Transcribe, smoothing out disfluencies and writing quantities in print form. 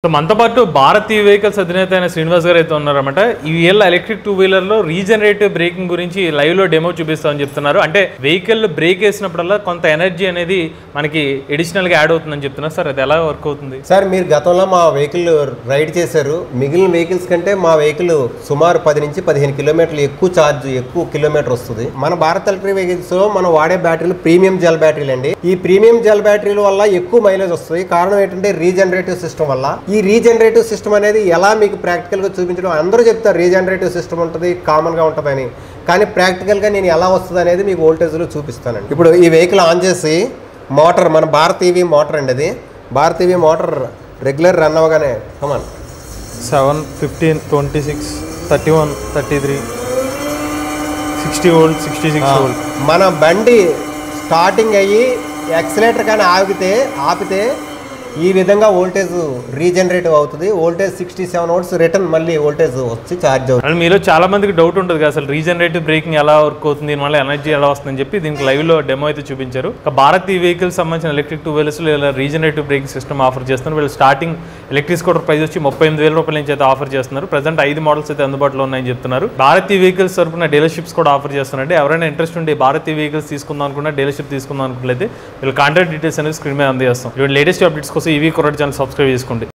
So మనతో పాటు Bharat vehicles అధినేత అయిన శ్రీనివాస్ గారు అయితే ఉన్నారన్నమాట. ఈ ఏళ్ళ ఎలక్ట్రిక్ 2-వీలర్లో రీజనరేటివ్ బ్రేకింగ్ గురించి లైవ్లో డెమో చూపిస్తామని చెప్తున్నారు. అంటే వెహికల్ బ్రేక్ వేసినప్పుడల్లా కొంత ఎనర్జీ అనేది మనకి ఎడిషనల్గా యాడ్ అవుతుందని చెప్తున్నారు. సార్ అది ఎలా వర్క్ అవుతుంది? సార్ మీరు గతంలో మా వెహికల్ రైడ్ చేశారు. మిగిలిన వెహికల్స్ కంటే మా వెహికల్ సుమారు 10 నుంచి 15 కిలోమీటర్లు ఎక్కువ కిలోమీటర్ వస్తుంది. మన భారత్ ఎలక్ట్రిక్ వెహికల్స్లో మనం వాడే బ్యాటరీలు ప్రీమియం జెల్ బ్యాటరీలు అండి. ఈ ప్రీమియం జెల్ బ్యాటరీల వల్ల ఎక్కువ మైలేజ్ వస్తుంది. కారణం ఏంటంటే రీజనరేటివ్ సిస్టమ్ వల్ల. ఈ రీజనరేటివ్ సిస్టమ్ అనేది ఎలా మీకు ప్రాక్టికల్గా చూపించడం, అందరూ చెప్తారు రీజనరేటివ్ సిస్టమ్ ఉంటుంది, కామన్గా ఉంటుందని. కానీ ప్రాక్టికల్గా నేను ఎలా వస్తుంది అనేది మీకు వోల్టేజ్లో చూపిస్తానండి. ఇప్పుడు ఈ వెహికల్ ఆన్ చేసి మోటార్, మన భారత్ ఈవీ మోటార్ అండి. అది Bharat EV motor regular run అవ్వగానే కమాన్ 7, 15, 26, 31, 33, 60 వోల్ట్, 66 వోల్ట్. మన బండి స్టార్టింగ్ అయ్యి యాక్సిలేటర్ కానీ ఆపితే ఈ విధంగా వోల్టేజ్ రీజనరేటివ్ అవుతుంది. వోల్టేజ్ 67 వోల్ట్స్ రిటర్న్ మళ్ళీ వోల్టేజ్ వచ్చి ఛార్జ్ అవుతుంది. మీలో చాలా మందికి డౌట్ ఉంటుంది కదా, అసలు రీజనరేటివ్ బ్రేకింగ్ ఎలా వర్క్ అవుతుంది, దీనివల్ల ఎనర్జీ ఎలా వస్తుందని చెప్పి దీనికి లైవ్లో డెమో అయితే చూపించారు. భారత్ వెహికల్స్ సంబంధించిన ఎలక్ట్రిక్ 2-వీలర్స్లో ఇలా రీజనరేటివ్ బ్రేకింగ్ సిస్టమ్ ఆఫర్ చేస్తున్నారు. వీళ్ళు స్టార్టింగ్ ఎలక్ట్రిక్ స్కూటర్ ప్రైస్ వచ్చి 35,000 రూపాయల నుంచి అయితే ఆఫర్ చేస్తున్నారు. ప్రజెంట్ 5 మోడల్స్ అయితే అందుబాటులో ఉన్నాయని చెప్తున్నారు. భారత్ వెహికల్స్ తరపున డీలర్షిప్స్ కూడా ఆఫర్ చేస్తున్నారండి. ఎవరైనా ఇంట్రెస్ట్ ఉండి భారత్ వెహికల్స్ తీసుకుందాం అనుకున్నా, డీలర్షిప్ తీసుకుందాం అనుకున్నట్లయితే వీళ్ళు కాంటాక్ట్ డీటెయిల్స్ అనేది స్క్రీన్ మీద అందజేస్తాం. లేటెస్ట్ అప్డేట్స్ కోసం ఈవీ కొరడ్ ఛానల్ సబ్స్క్రైబ్ చేసుకోండి.